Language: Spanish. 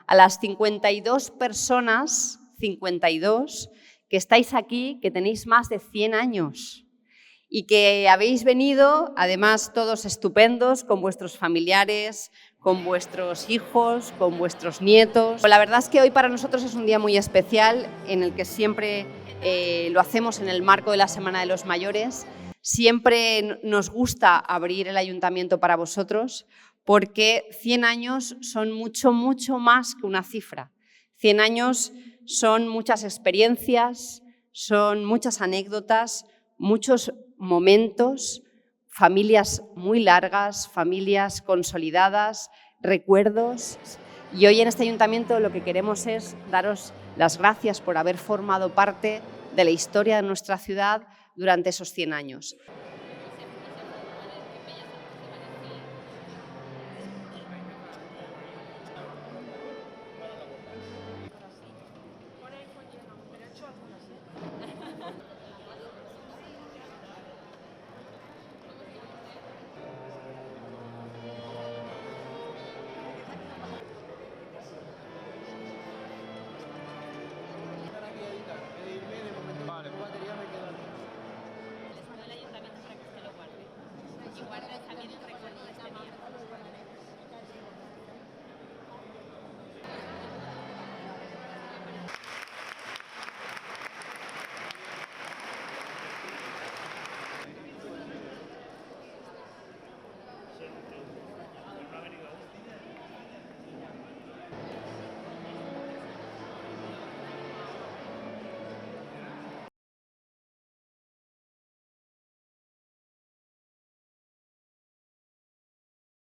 a las 52 personas, 52, que estáis aquí, que tenéis más de 100 años y que habéis venido, además todos estupendos, con vuestros familiares, con vuestros hijos, con vuestros nietos. La verdad es que hoy para nosotros es un día muy especial en el que siempre lo hacemos en el marco de la Semana de los Mayores. Siempre nos gusta abrir el ayuntamiento para vosotros porque 100 años son mucho más que una cifra. 100 años son muchas experiencias, son muchas anécdotas, muchos momentos, familias muy largas, familias consolidadas, recuerdos. Y hoy en este ayuntamiento lo que queremos es daros las gracias por haber formado parte de la historia de nuestra ciudad durante esos 100 años.